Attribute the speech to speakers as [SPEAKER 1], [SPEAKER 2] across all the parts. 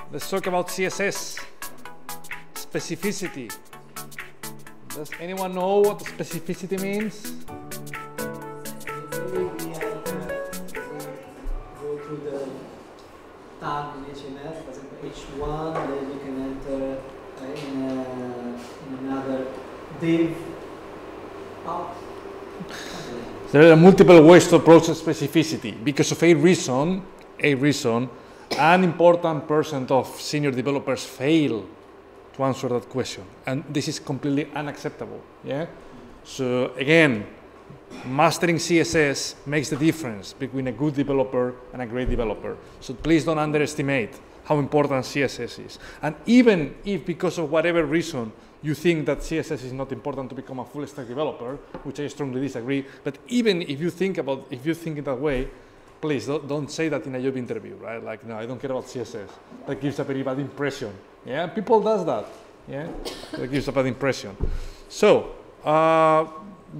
[SPEAKER 1] Let's talk about CSS specificity. Does anyone know what specificity means?
[SPEAKER 2] We go to the tag in HTML, for example H1, then you can enter in another div out.
[SPEAKER 1] There are multiple ways to approach specificity because of a reason, an important percent of senior developers fail to answer that question, and this is completely unacceptable. Yeah. So again, mastering CSS makes the difference between a good developer and a great developer. So please don't underestimate how important CSS is. And even if, because of whatever reason, you think that CSS is not important to become a full stack developer, which I strongly disagree, but even if you think in that way, please don't say that in a job interview, right? Like, no, I don't care about CSS. That gives a very bad impression. Yeah, people does that. Yeah, that gives a bad impression. So,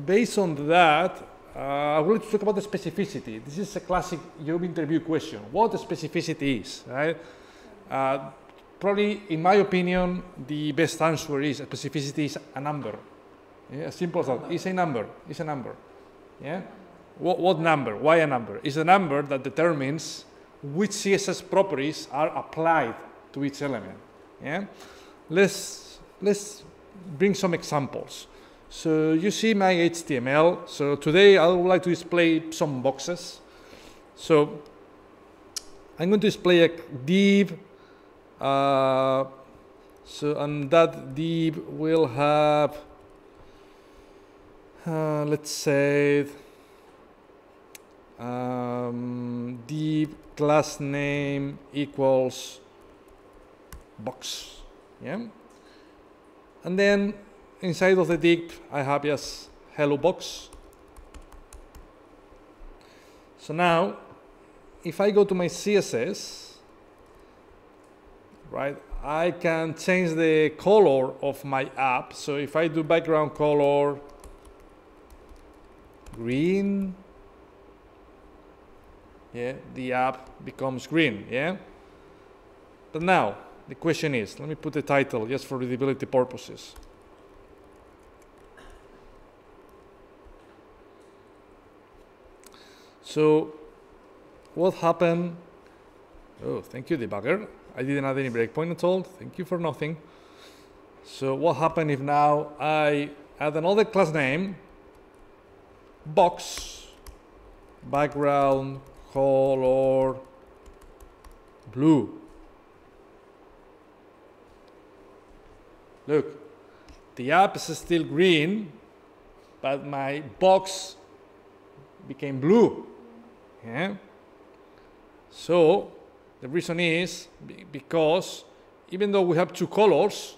[SPEAKER 1] based on that, I would like to talk about the specificity. This is a classic job interview question. What the specificity is, right? Probably, in my opinion, the best answer is specificity is a number. Yeah, as simple as that. It's a number. It's a number. Yeah. What number? Why a number? It's a number that determines which CSS properties are applied to each element. Yeah. Let's bring some examples. So you see my HTML. So today I would like to display some boxes. So I'm going to display a div. And that div will have, let's say, div class name equals box. Yeah. And then inside of the div, I have just hello box. So now, if I go to my CSS, right, I can change the color of my app. So if I do background color green, yeah, the app becomes green. Yeah. But now the question is, let me put the title just for readability purposes. So what happened? Oh, thank you, debugger. I didn't add any breakpoint at all. Thank you for nothing. So what happened if now I add another class name, box, background color blue. Look, the app is still green, but my box became blue. Yeah. So the reason is because even though we have two colors,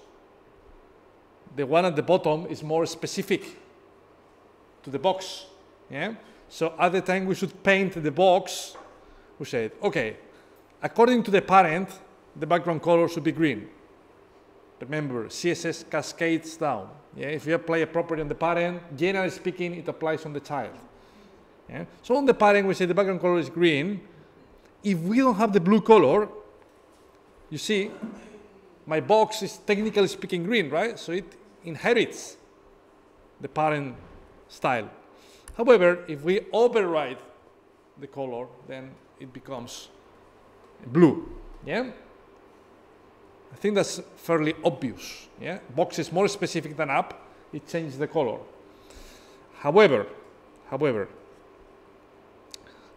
[SPEAKER 1] the one at the bottom is more specific to the box. Yeah. So at the time we should paint the box, we said, okay, according to the parent, the background color should be green. Remember, CSS cascades down. Yeah. If you apply a property on the parent, generally speaking, it applies on the child. Yeah. So on the parent, we say the background color is green. If we don't have the blue color, you see, my box is technically speaking green, right? So it inherits the parent style. However, if we override the color, then it becomes blue. Yeah? I think that's fairly obvious. Yeah? Box is more specific than app. It changes the color. However,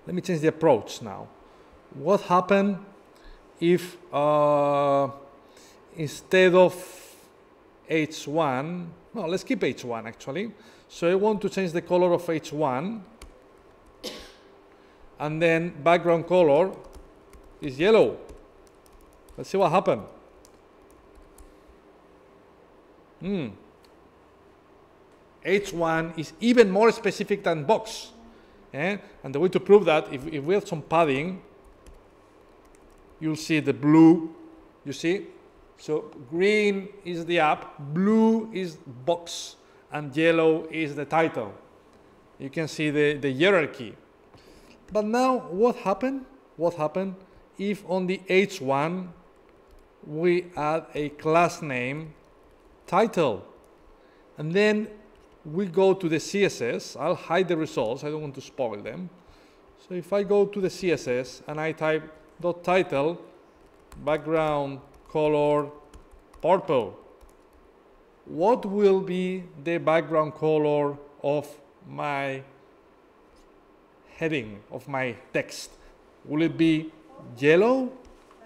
[SPEAKER 1] let me change the approach now. What happened if instead of H1, no, let's keep H1 actually. So I want to change the color of H1, and then background color is yellow. Let's see what happened. H1 is even more specific than box. And the way to prove that, if we have some padding, you'll see the blue, you see? So green is the app, blue is box, and yellow is the title. You can see the hierarchy. But now what happened? What happened if on the H1 we add a class name title. And then we go to the CSS. I'll hide the results. I don't want to spoil them. So if I go to the CSS and I type .title, background color purple, what will be the background color of my heading, of my text? Will it be yellow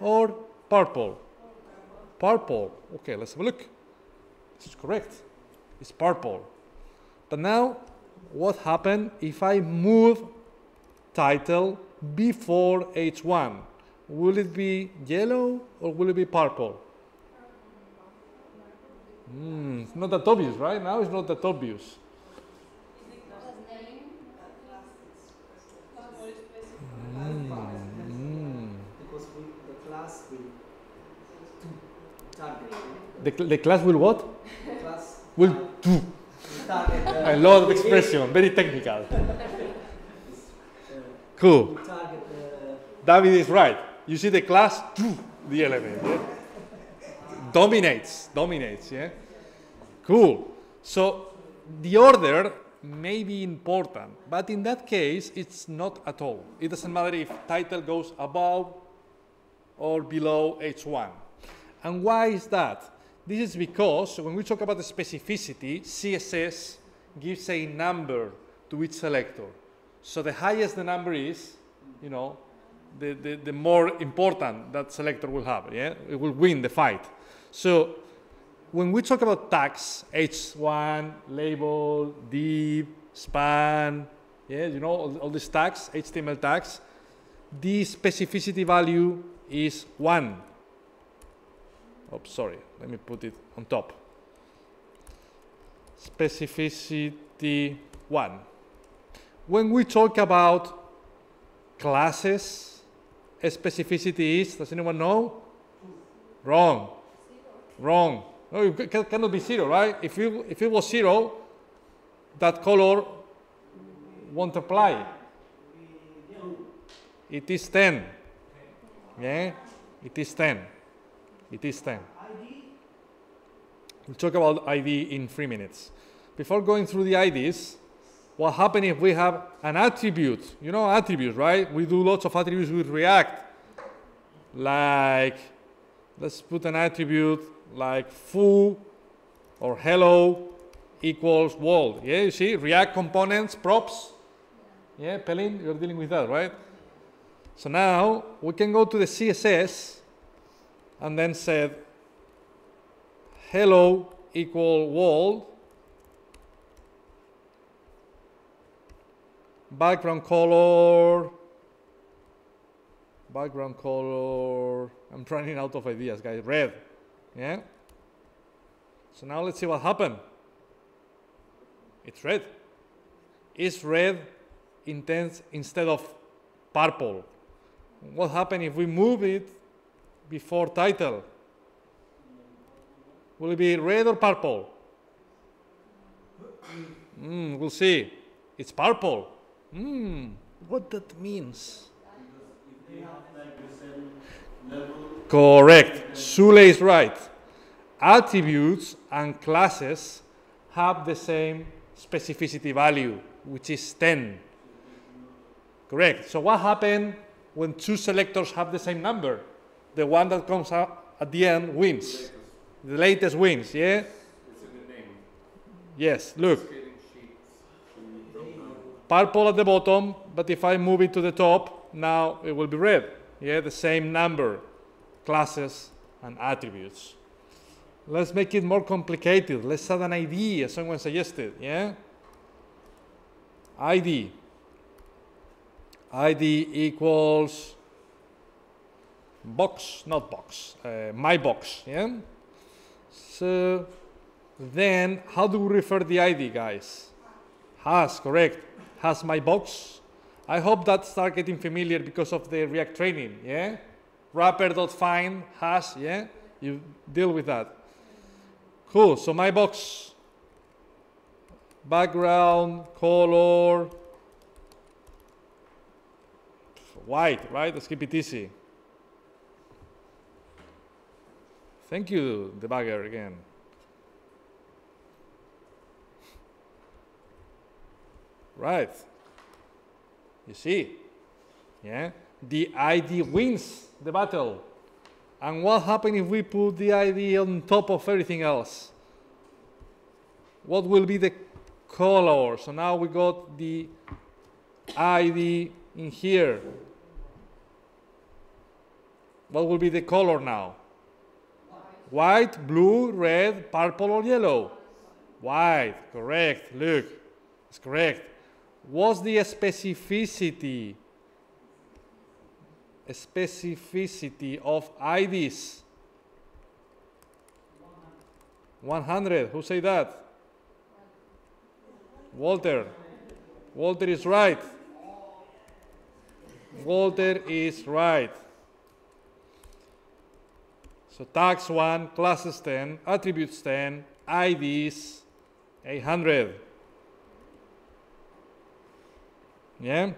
[SPEAKER 1] or purple? Purple. Okay, let's have a look. This is correct. It's purple. But now, what happened if I move title before H1? Will it be yellow or will it be purple? It's not that obvious, right? Now it's not that obvious.
[SPEAKER 2] Because the class will target.
[SPEAKER 1] The class will what?
[SPEAKER 2] The class
[SPEAKER 1] Will do.
[SPEAKER 2] target.
[SPEAKER 1] I love the expression, very technical. Cool.
[SPEAKER 2] Target.
[SPEAKER 1] David is right. You see the class do the element. Yeah? Dominates, yeah? Cool. So the order may be important, but in that case, it's not at all. It doesn't matter if title goes above or below H1. And why is that? This is because when we talk about the specificity, CSS gives a number to each selector. So the highest the number is, you know, the more important that selector will have, yeah? It will win the fight. So when we talk about tags, H1, label, div, span, yeah, you know, all these tags, HTML tags, the specificity value is 1. Oh, sorry, let me put it on top. Specificity 1. When we talk about classes, specificity is, does anyone know? Wrong. Wrong. No, it cannot be 0, right? If it was 0, that color won't apply. It is 10. Yeah? It is 10. It is 10. We'll talk about ID in 3 minutes. Before going through the IDs, what happens if we have an attribute? You know attributes, right? We do lots of attributes with React. Like, let's put an attribute like foo or hello equals world. Yeah, you see, React components, props. Yeah, Pelin, you're dealing with that, right? So now we can go to the CSS and then say hello equal world, background color, I'm running out of ideas, guys, red. Yeah? So now let's see what happened. It's red. It's red instead of purple. What happened if we move it before title? Will it be red or purple? We'll see. It's purple. What that means? Correct. Sule is right. Attributes and classes have the same specificity value, which is 10. Correct. So what happens when two selectors have the same number? The one that comes out at the end wins. The latest wins, yeah?
[SPEAKER 3] It's in the name.
[SPEAKER 1] Yes, look.
[SPEAKER 3] Sheets.
[SPEAKER 1] Purple at the bottom, but if I move it to the top, now it will be red. Yeah, the same number, classes and attributes. Let's make it more complicated. Let's add an ID, as someone suggested, yeah? ID. ID equals box, not box, my box, yeah? So then, how do we refer the ID, guys? Has, correct. Has my box. I hope that starts getting familiar because of the React training, yeah? Wrapper.find has, yeah? You deal with that. Cool, so my box. Background, color, white, right? Let's keep it easy. Thank you, debugger, again. Right. You see, yeah, the ID wins the battle. And what happens if we put the ID on top of everything else? What will be the color? So now we got the ID in here. What will be the color now? White, blue, red, purple, or yellow? White, correct. Look, it's correct. What's the specificity? Specificity of IDs? 100. Who say that? Walter. Walter is right. Walter is right. So tags 1, classes 10, attributes 10, IDs 800. Yeah?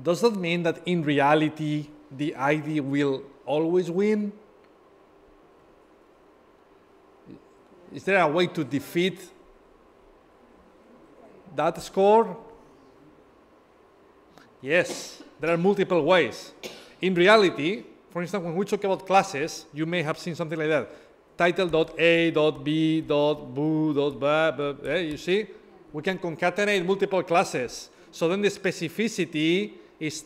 [SPEAKER 1] Does that mean that in reality the ID will always win? Is there a way to defeat that score? Yes, there are multiple ways. In reality, for instance, when we talk about classes, you may have seen something like that. Title.a.b.boo.ba. You see? We can concatenate multiple classes. So then the specificity is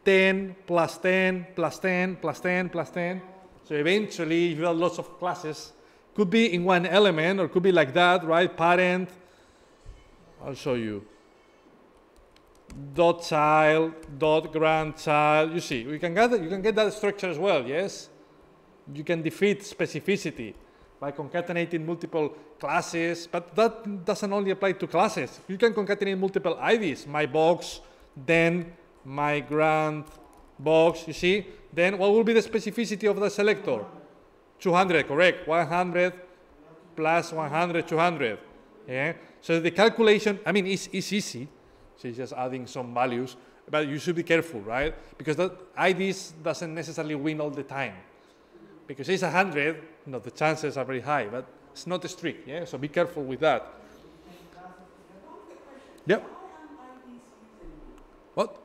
[SPEAKER 1] 10 plus 10 plus 10 plus 10 plus 10. So eventually, you have lots of classes. Could be in one element, or could be like that, right? Parent. I'll show you. Dot child, dot grandchild. You see, you can get that structure as well, yes? You can defeat specificity by concatenating multiple classes, but that doesn't only apply to classes. You can concatenate multiple IDs. My box, then my grand box, you see? Then what will be the specificity of the selector? 200, correct. 100 plus 100, 200. Yeah? So the calculation, I mean, it's easy. So it's just adding some values, but you should be careful, right? Because that IDs doesn't necessarily win all the time. Because it's 100, the chances are very high, but it's not strict, yeah? So be careful with that. Yep. What?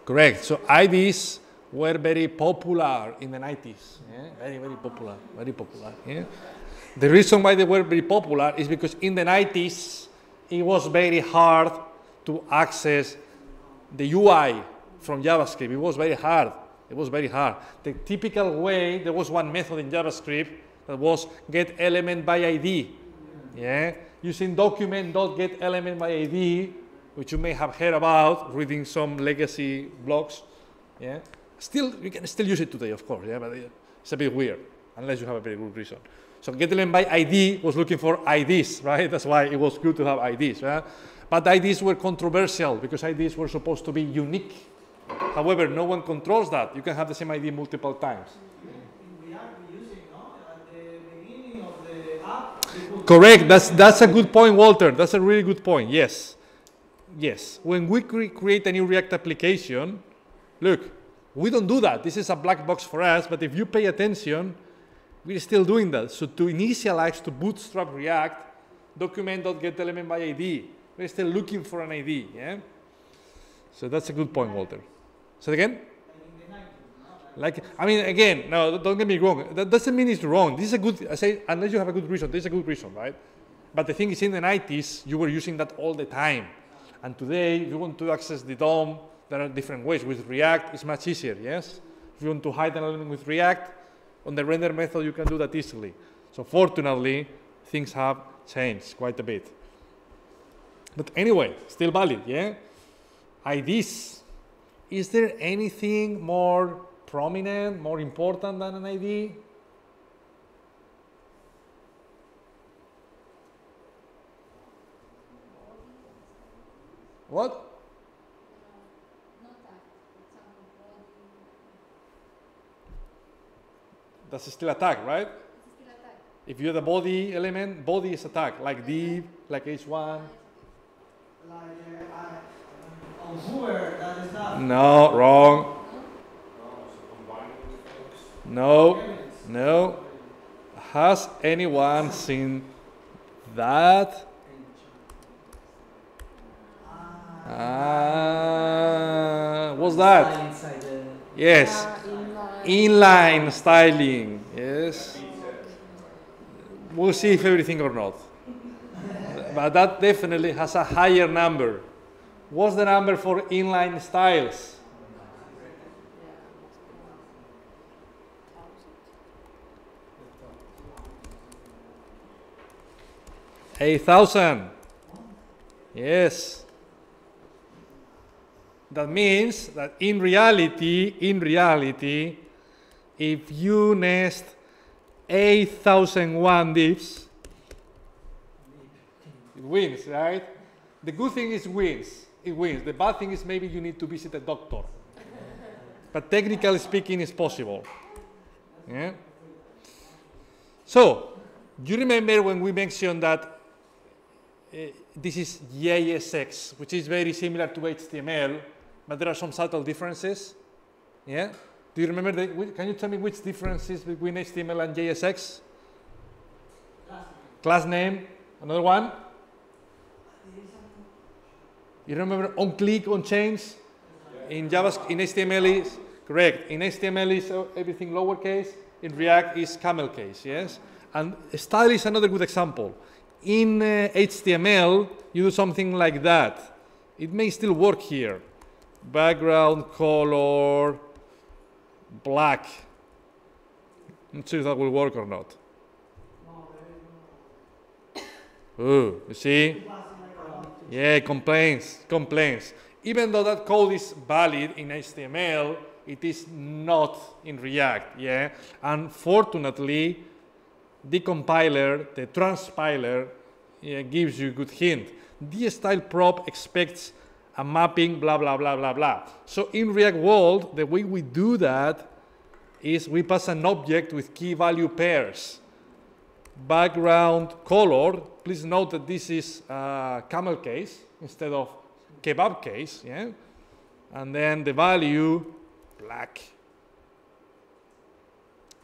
[SPEAKER 1] Correct. So IDs were very popular in the 90s. Yeah? Very, very popular. Very popular. Yeah? The reason why they were very popular is because in the 90s, it was very hard to access the UI from JavaScript. It was very hard. It was very hard. The typical way, there was one method in JavaScript that was get element by ID. Yeah? Using document.getElementById, which you may have heard about reading some legacy blogs. Yeah? Still, you can still use it today, of course, yeah? But it's a bit weird, unless you have a very good reason. So getElementById was looking for IDs, right? That's why it was good to have IDs, right? But IDs were controversial because IDs were supposed to be unique. However, no one controls that. You can have the same ID multiple times.
[SPEAKER 2] We are using, at the beginning of the app.
[SPEAKER 1] Correct. That's a good point, Walter. That's a really good point. Yes. Yes. When we create a new React application, look, we don't do that. This is a black box for us, but if you pay attention, we're still doing that. So to initialize, to bootstrap React, document.getElementById, we're still looking for an ID, yeah? So that's a good point, Walter. Say it again? Like, I mean, again, no, don't get me wrong. That doesn't mean it's wrong. This is a good, I say, unless you have a good reason, this is a good reason, right? But the thing is, in the 90s, you were using that all the time. And today, if you want to access the DOM, there are different ways. With React, it's much easier, yes? If you want to hide an element with React, on the render method, you can do that easily. So fortunately, things have changed quite a bit. But anyway, still valid, yeah? IDs. Is there anything more prominent, more important than an ID? What? That's still a tag, right? If you're the body element, body is a tag, like div, like h1.
[SPEAKER 2] On Hoover, that is not.
[SPEAKER 1] No, wrong. Has anyone seen that? What's that? Yes. Inline styling. Yes. We'll see if everything or not. But that definitely has a higher number. What's the number for inline styles? 8,000. Yes. That means that in reality, if you nest 8,001 divs, it wins, right? The good thing is it wins. The bad thing is maybe you need to visit a doctor. But technically speaking, it's possible. Yeah? So, do you remember when we mentioned that this is JSX, which is very similar to HTML, but there are some subtle differences? Yeah? Do you remember, can you tell me which differences between HTML and JSX? Class name. Another one? You remember on click, on change? In JavaScript, in HTML is, correct. In HTML is everything lowercase. In React is camel case, yes? And style is another good example. In HTML, you do something like that. It may still work here. Background color, black. I'm not sure if that will work or not. Oh, you see? Yeah, complaints. Even though that code is valid in HTML, it is not in React, yeah? Unfortunately, the compiler, the transpiler, gives you a good hint. The style prop expects a mapping, blah, blah, blah, blah, blah. So in React world, the way we do that is we pass an object with key value pairs. Background color, please note that this is camel case instead of kebab case, yeah? And then the value, black.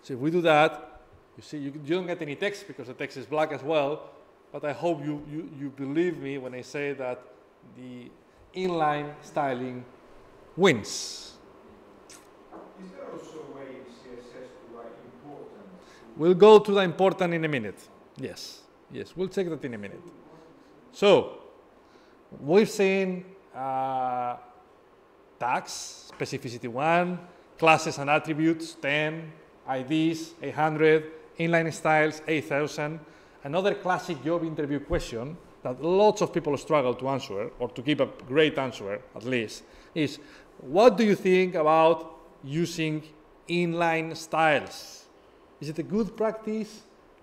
[SPEAKER 1] So if we do that, you see, you don't get any text because the text is black as well, but I hope you believe me when I say that the inline styling wins.
[SPEAKER 3] Is there also a way in CSS to write important?
[SPEAKER 1] We'll go to the important in a minute. Yes, we'll check that in a minute. So, we've seen tags, specificity 1, classes and attributes, 10, IDs, 800, inline styles, 8,000. Another classic job interview question that lots of people struggle to answer, or to give a great answer at least, is what do you think about using inline styles? Is it a good practice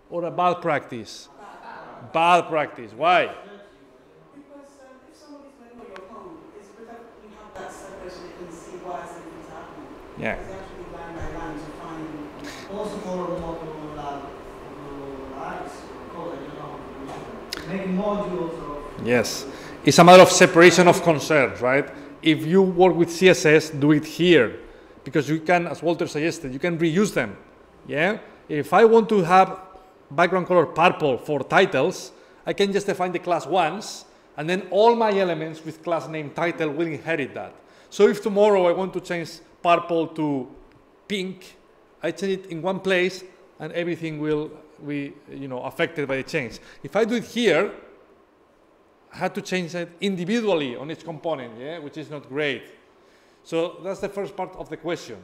[SPEAKER 1] or a bad practice? Bad practice. Why?
[SPEAKER 4] Because if somebody's manual your home, it's better you have that separation, you can see why something's happening.
[SPEAKER 1] Yeah.
[SPEAKER 4] It's actually line by line to find.
[SPEAKER 2] Also for modular lives, code, I don't know, making modules of...
[SPEAKER 1] Yes. It's a matter of separation of concerns, right? If you work with CSS, do it here. Because you can, as Walter suggested, you can reuse them. Yeah? If I want to have background color purple for titles, I can just define the class once, and then all my elements with class name title will inherit that. So if tomorrow I want to change purple to pink, I change it in one place, and everything will be affected by the change. If I do it here, I have to change it individually on each component, yeah, which is not great. So that's the first part of the question.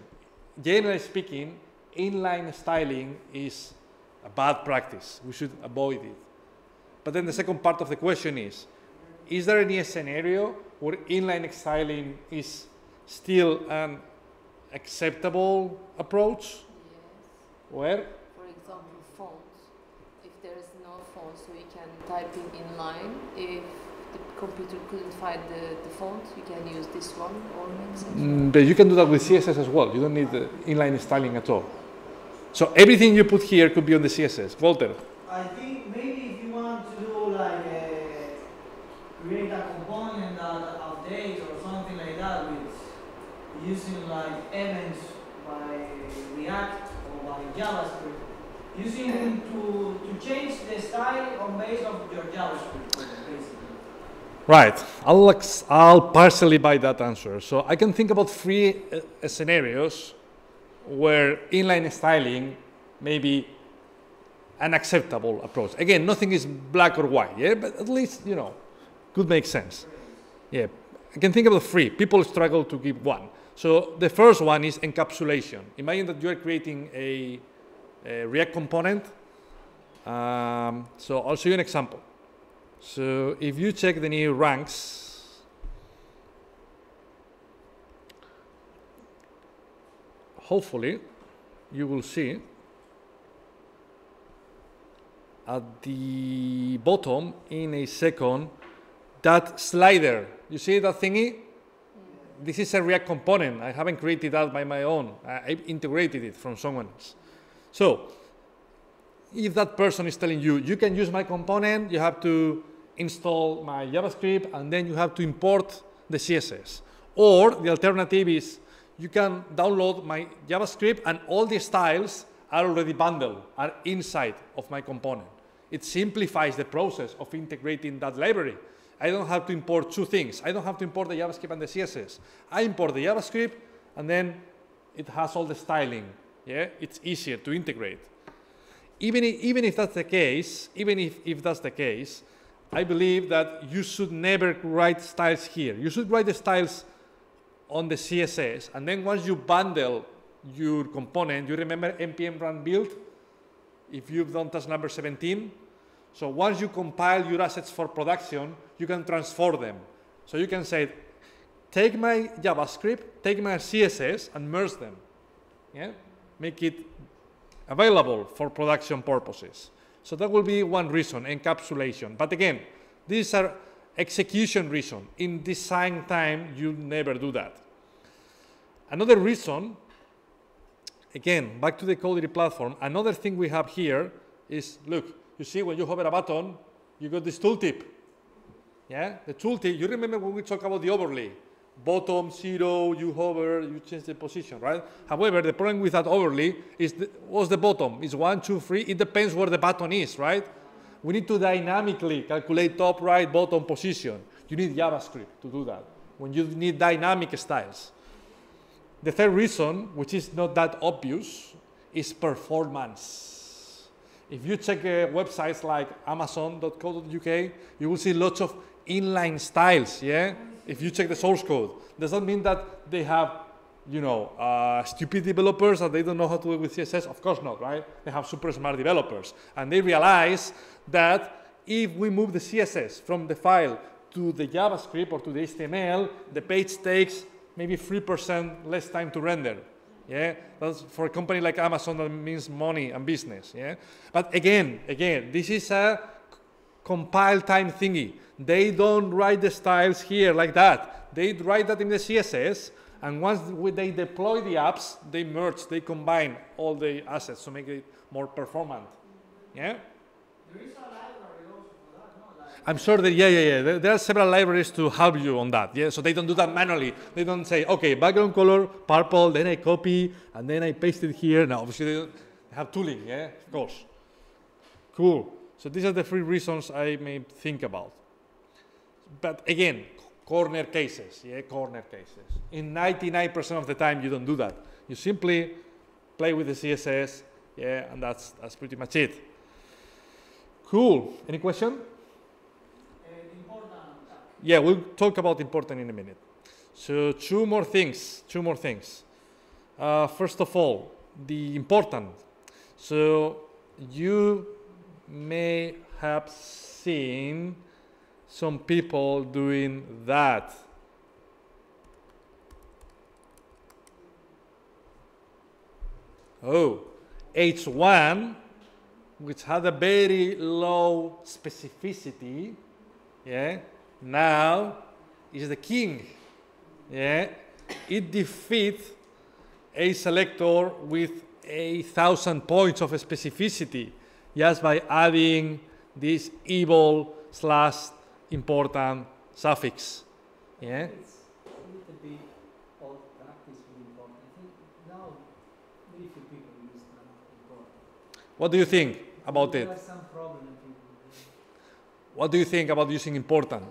[SPEAKER 1] Generally speaking, inline styling is a bad practice. We should avoid it. But then the second part of the question is there any scenario where inline styling is still an acceptable approach?
[SPEAKER 5] Yes.
[SPEAKER 1] Where?
[SPEAKER 5] For example, fonts. If there is no font, so you can type in inline. If the computer couldn't find the font, you can use this one or exception.
[SPEAKER 1] But you can do that with CSS as well. You don't need the inline styling at all. So everything you put here could be on the CSS. Walter?
[SPEAKER 2] I think maybe if you want to do like create a component that updates or something like that with using like events by React or by JavaScript, using to change the style on base of your JavaScript code, basically.
[SPEAKER 1] Right. I'll partially buy that answer. So I can think about three scenarios where inline styling may be an acceptable approach. Again, nothing is black or white, yeah, but at least, you know, could make sense. Yeah, I can think about three. People struggle to give one. So the first one is encapsulation. Imagine that you are creating a React component. So I'll show you an example. So if you check the new ranks, hopefully you will see at the bottom in a second that slider. You see that thingy? This is a React component. I haven't created that by my own. I integrated it from someone else. So if that person is telling you, you can use my component, you have to install my JavaScript, and then you have to import the CSS. Or the alternative is you can download my JavaScript and all the styles are already bundled, are inside of my component. It simplifies the process of integrating that library. I don't have to import two things. I don't have to import the JavaScript and the CSS. I import the JavaScript, and then it has all the styling. Yeah, it's easier to integrate. Even if that's the case, even if that's the case, I believe that you should never write styles here. You should write the styles on the CSS, and then once you bundle your component, you remember npm run build? If you've done task number 17, so once you compile your assets for production, you can transform them. So you can say, take my JavaScript, take my CSS, and merge them. Yeah? Make it available for production purposes. So that will be one reason, encapsulation. But again, these are execution reason. In design time, you never do that. Another reason, again, back to the Codery platform, another thing we have here is, look, you see when you hover a button, you got this tooltip. Yeah, the tooltip, you remember when we talked about the overlay? Bottom, 0, you hover, you change the position, right? However, the problem with that overlay is, what's the bottom? Is 1, 2, 3? It depends where the button is, right? We need to dynamically calculate top, right, bottom position. You need JavaScript to do that, when you need dynamic styles. The third reason, which is not that obvious, is performance. If you check websites like amazon.co.uk, you will see lots of inline styles, yeah? If you check the source code, does that mean that they have, you know, stupid developers that they don't know how to do with CSS? Of course not, right? They have super smart developers. And they realize that if we move the CSS from the file to the JavaScript or to the HTML, the page takes maybe 3% less time to render. Yeah, that's for a company like Amazon, that means money and business. Yeah, but again, this is a compile time thingy. They don't write the styles here like that. They write that in the CSS, and once they deploy the apps, they merge, they combine all the assets to make it more performant. Yeah.
[SPEAKER 2] There is a library also for that, no? Like
[SPEAKER 1] I'm sure that, yeah. There are several libraries to help you on that, yeah? So they don't do that manually. They don't say, okay, background color, purple, then I copy, and then I paste it here. No, obviously they have tooling, yeah? Of course. Cool. So these are the three reasons I may think about. But again, corner cases, yeah, corner cases. In 99% of the time, you don't do that. You simply play with the CSS, yeah, and that's pretty much it. Cool. Any question? Yeah, we'll talk about important in a minute. So two more things. First of all, the important. So you may have seen some people doing that. Oh, H1, which had a very low specificity, yeah, now is the king. Yeah, it defeats a selector with 1,000 points of specificity just by adding this evil / important suffix. Yeah.
[SPEAKER 2] it's a little bit old practice with important. I think now very few people use that important.
[SPEAKER 1] What do you think about it?
[SPEAKER 2] There are some problem, I think.
[SPEAKER 1] What do you think about using important?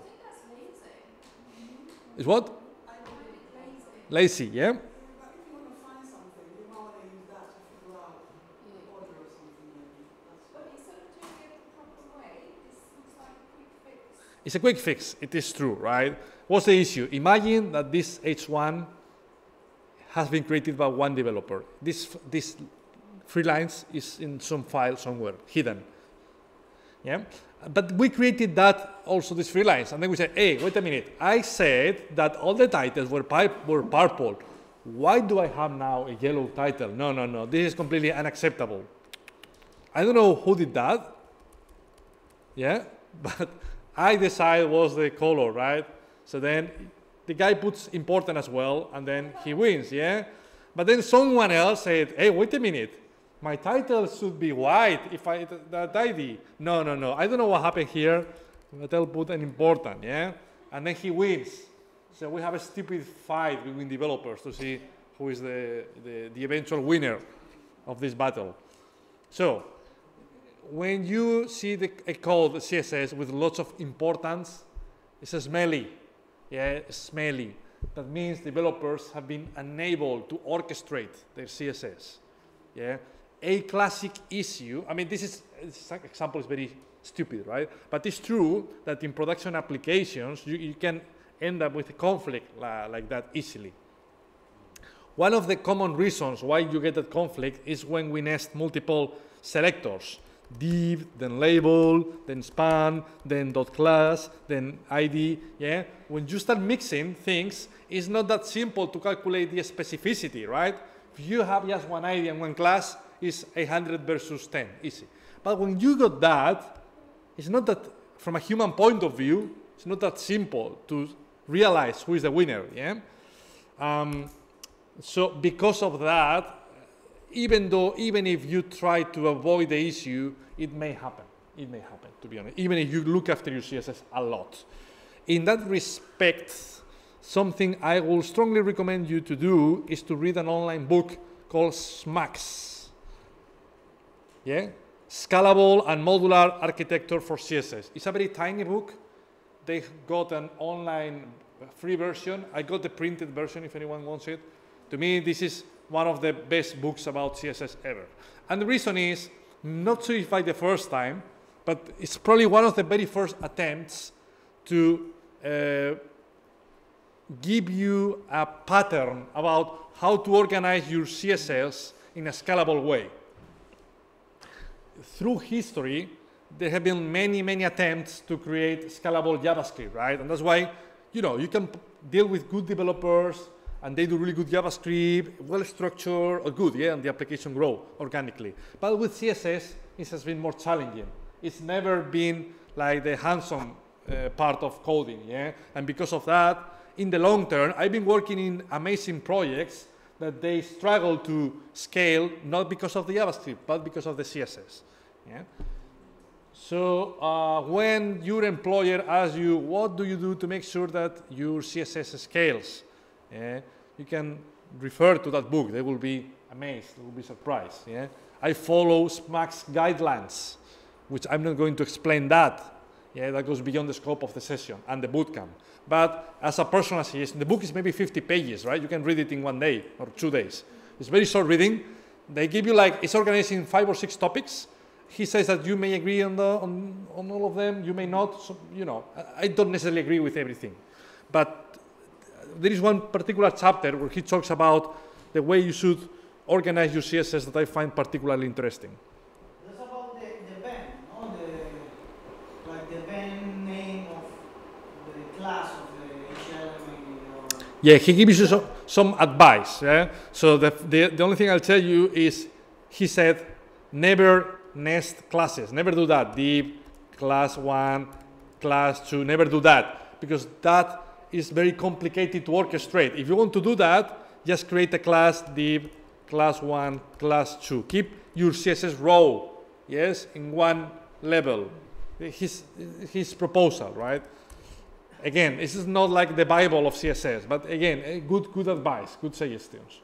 [SPEAKER 1] Is what? Lazy, yeah?
[SPEAKER 4] But if you want to find something, you might want to use that to figure out the order or something. Maybe.
[SPEAKER 6] But instead of doing it the proper way, this looks like a quick fix.
[SPEAKER 1] It's a quick fix, it is true, right? What's the issue? Imagine that this H1 has been created by one developer. This 3 lines is in some file somewhere, hidden. Yeah? But we created that, also these 3 lines, and then we said, hey, wait a minute, I said that all the titles were purple. Why do I have now a yellow title? No, this is completely unacceptable. I don't know who did that, yeah, but I decided was the color, right? So then the guy puts important as well, and then he wins, yeah? But then someone else said, hey, wait a minute, my title should be white if I that ID. No, I don't know what happened here, but I'll put an important, yeah? And then he wins. So we have a stupid fight between developers to see who is the eventual winner of this battle. So when you see a code, CSS, with lots of importance, it's smelly. Yeah, smelly. That means developers have been unable to orchestrate their CSS. Yeah, a classic issue. I mean, this example is very stupid, right? But it's true that in production applications, you can end up with a conflict like that easily. One of the common reasons why you get that conflict is when we nest multiple selectors. Div, then label, then span, then .class, then ID, yeah? When you start mixing things, it's not that simple to calculate the specificity, right? If you have just one ID and one class, it's 100 versus 10, easy. But when you got that, it's not that, from a human point of view, it's not that simple to realize who is the winner, yeah? So because of that, even if you try to avoid the issue, it may happen. It may happen, to be honest, even if you look after your CSS a lot. In that respect, something I will strongly recommend you to do is to read an online book called SMACS. Yeah? Scalable and Modular Architecture for CSS. It's a very tiny book. They got an online free version. I got the printed version if anyone wants it. To me, this is one of the best books about CSS ever. And the reason is, not sure if I the first time, but it's probably one of the very first attempts to give you a pattern about how to organize your CSS in a scalable way. Through history, there have been many attempts to create scalable JavaScript, right? And that's why, you can deal with good developers, and they do really good JavaScript, well-structured, or good, yeah, and the application grow organically. But with CSS, it has been more challenging. It's never been like the hands-on part of coding, yeah? And because of that, in the long term, I've been working in amazing projects that they struggle to scale, not because of the JavaScript, but because of the CSS, yeah? So when your employer asks you, what do you do to make sure that your CSS scales? You can refer to that book. They will be amazed. They will be surprised. Yeah? I follow SMACS guidelines, which I'm not going to explain that. Yeah, that goes beyond the scope of the session and the bootcamp. But as a personal suggestion, the book is maybe 50 pages, right? You can read it in 1 day or 2 days. It's very short reading. They give you it's organized in 5 or 6 topics. He says that you may agree on all of them. You may not. So, I don't necessarily agree with everything, but there is one particular chapter where he talks about the way you should organize your CSS that I find particularly interesting.
[SPEAKER 2] That's about the van, no? The van name of the class of the HL.
[SPEAKER 1] Yeah, he gives you some advice. Yeah? So the only thing I'll tell you is, he said, never nest classes. Never do that. Div, class 1, class 2, never do that. Because that is very complicated to orchestrate. If you want to do that, just create a class, div, class 1, class 2. Keep your CSS row, yes, in one level. His proposal, right? Again, this is not like the Bible of CSS, but again, good advice, good suggestions.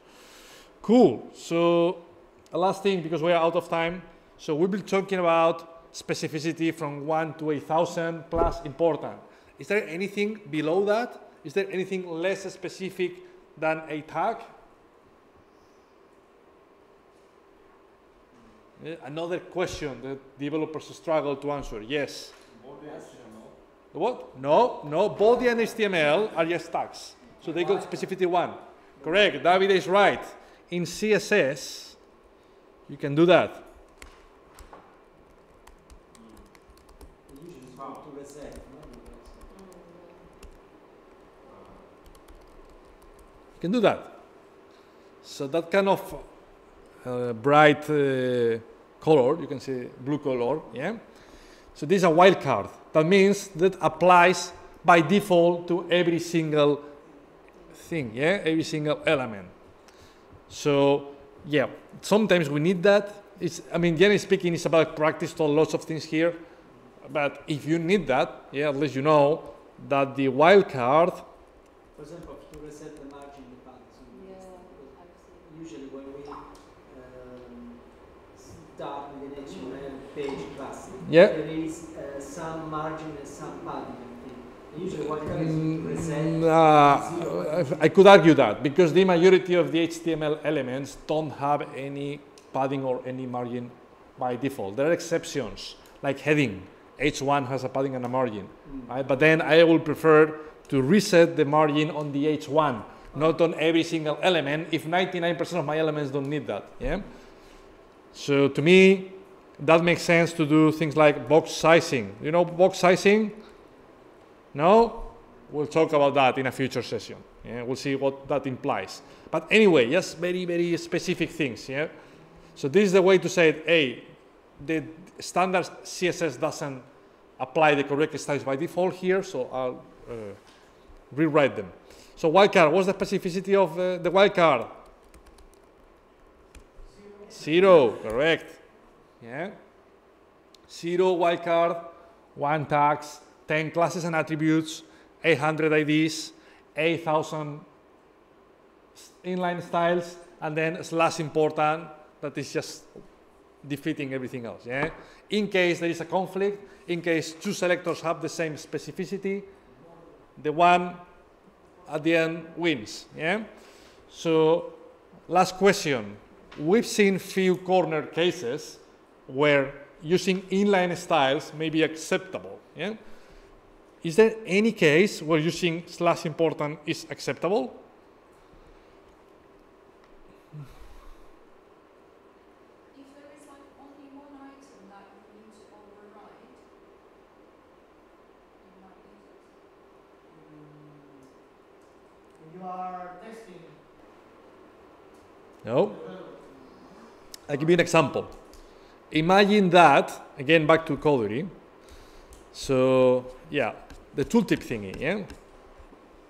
[SPEAKER 1] Cool. So, the last thing, because we are out of time, So we'll be talking about specificity from 1 to 8,000 plus important. Is there anything below that? Is there anything less specific than a tag? Another question that developers struggle to answer. Yes? The what? No, body and HTML are just tags. So they got specificity 1. Correct, David is right. In CSS, you can do that.
[SPEAKER 2] Usually to reset.
[SPEAKER 1] You can do that. So that kind of bright color, you can see blue color, yeah? So this is a wildcard. That means that applies by default to every single thing, yeah? Every single element. So, yeah, sometimes we need that. I mean, generally speaking, it's about practice to lots of things here. But if you need that, yeah, at least you know that the wildcard.
[SPEAKER 2] For example, to reset the margin in the past. Usually when we start with an HTML page class,
[SPEAKER 1] Yeah.
[SPEAKER 2] there is some margin and some padding. Usually wildcard is to reset.
[SPEAKER 1] I could argue that because the majority of the HTML elements don't have any padding or any margin by default. There are exceptions, like heading. H1 has a padding and a margin, right? But then I will prefer to reset the margin on the H1, not on every single element, if 99% of my elements don't need that, yeah? So to me, that makes sense to do things like box sizing. You know box sizing? No? We'll talk about that in a future session. Yeah? We'll see what that implies. But anyway, just very, very specific things, yeah? So this is the way to say, hey, the standard CSS doesn't apply the correct styles by default here, so I'll rewrite them. So wildcard, what's the specificity of the wildcard? 0, correct. Yeah. 0 wildcard, 1 tags, 10 classes and attributes, 800 IDs, 8,000 inline styles, and then slash important, that is just defeating everything else, yeah? In case there is a conflict, in case 2 selectors have the same specificity, the one at the end wins, yeah? So, last question. We've seen few corner cases where using inline styles may be acceptable, yeah? Is there any case where using slash important is acceptable?
[SPEAKER 2] You are testing.
[SPEAKER 1] No. I'll give you an example. Imagine that, again, back to Codery. So, yeah, the tooltip thingy, yeah?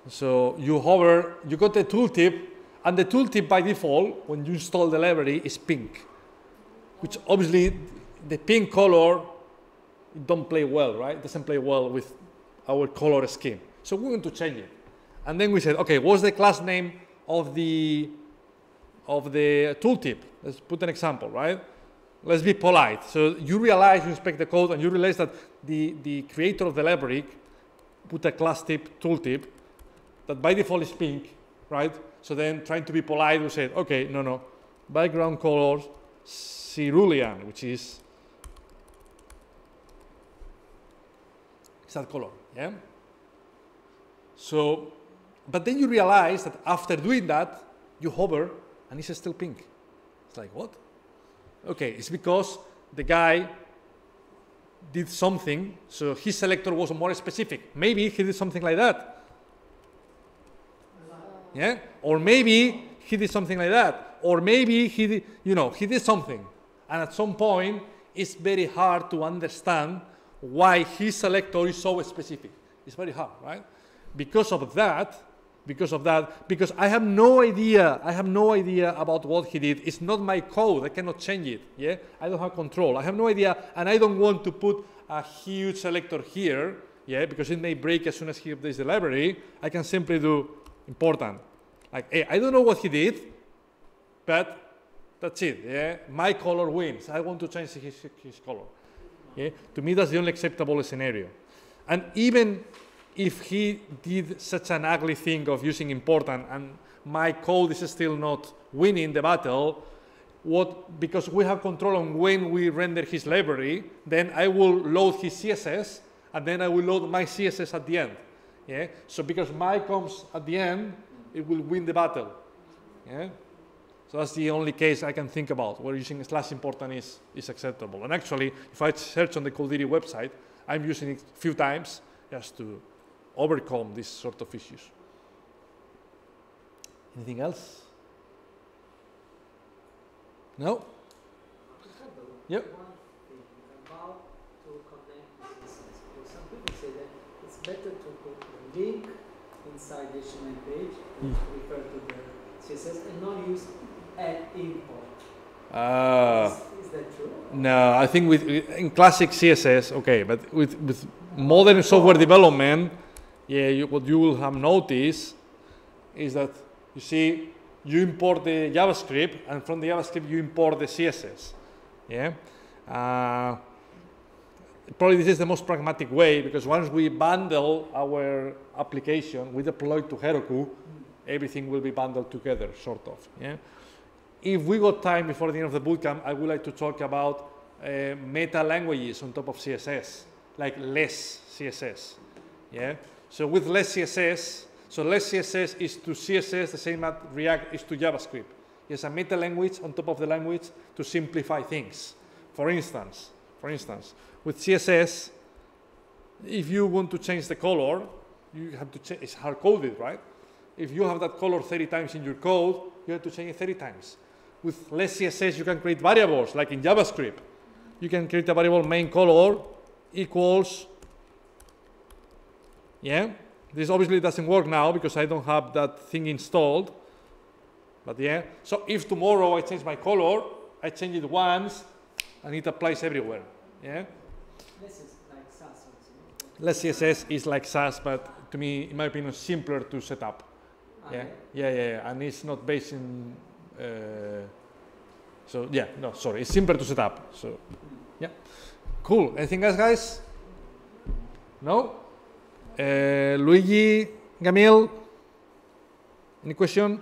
[SPEAKER 1] So you hover, you got the tooltip, and the tooltip by default, when you install the library, is pink. Which obviously, the pink color, it don't play well, right? It doesn't play well with our color scheme. So we're going to change it. And then we said, okay, what's the class name of the tooltip? Let's put an example, right? Let's be polite. So you realize, you inspect the code, and you realize that the creator of the library put a class tip, tooltip, that by default is pink, right? So then, trying to be polite, we said, okay, no, background colors, cerulean, which is that color, yeah? So, but then you realize that after doing that, you hover, and it's still pink. It's like, what? Okay, it's because the guy did something, so his selector was more specific. Maybe he did something like that. Yeah? Or maybe he did something like that. Or maybe he did, he did something. And at some point, it's very hard to understand why his selector is so specific. It's very hard, right? Because I have no idea about what he did. It's not my code. I cannot change it. Yeah, I don't have control. I have no idea, and I don't want to put a huge selector here. Yeah, because it may break as soon as he updates the library. I can simply do important. Like, hey, I don't know what he did, but That's it. Yeah, my color wins. I want to change his color. Yeah, to me that's the only acceptable scenario. And even if he did such an ugly thing of using important and my code is still not winning the battle, because we have control on when we render his library, then I will load his CSS and then I will load my CSS at the end. Yeah? So because my comes at the end, it will win the battle. Yeah? So that's the only case I can think about where using /important is acceptable. And actually, if I search on the Codiri website, I'm using it a few times just to overcome these sort of issues. Anything else? No? Yep.
[SPEAKER 2] One thing about to connect with CSS. Because some people say that it's better to put the link inside the HTML page to refer to the CSS and not use add import. Is that true?
[SPEAKER 1] No, I think in classic CSS, okay, but with modern software development, yeah, what you will have noticed is that you see you import the JavaScript, and from the JavaScript you import the CSS. Yeah, probably this is the most pragmatic way, because once we bundle our application, we deploy to Heroku, everything will be bundled together, sort of. Yeah. If we got time before the end of the bootcamp, I would like to talk about meta languages on top of CSS, like less CSS. Yeah. So with less CSS, so less CSS is to CSS the same as React is to JavaScript. It's a meta language on top of the language to simplify things. For instance, with CSS, if you want to change the color, you have to change. It's hard coded, right? If you have that color 30 times in your code, you have to change it 30 times. With less CSS, you can create variables, like in JavaScript. You can create a variable main color equals, yeah? This obviously doesn't work now because I don't have that thing installed. But yeah, so if tomorrow I change my color, I change it once, and it applies everywhere, yeah?
[SPEAKER 2] Less is like Sass also.
[SPEAKER 1] Less CSS is like Sass, but to me, in my opinion, simpler to set up. Yeah, yeah, and it's not based in. So yeah, no, sorry, it's simpler to set up. So yeah, cool. Anything else, guys? No. Luigi, Gamil, any question?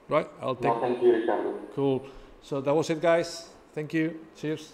[SPEAKER 1] Right, I'll take.
[SPEAKER 7] No, thank you, Ricardo.
[SPEAKER 1] Cool. So that was it, guys. Thank you. Cheers.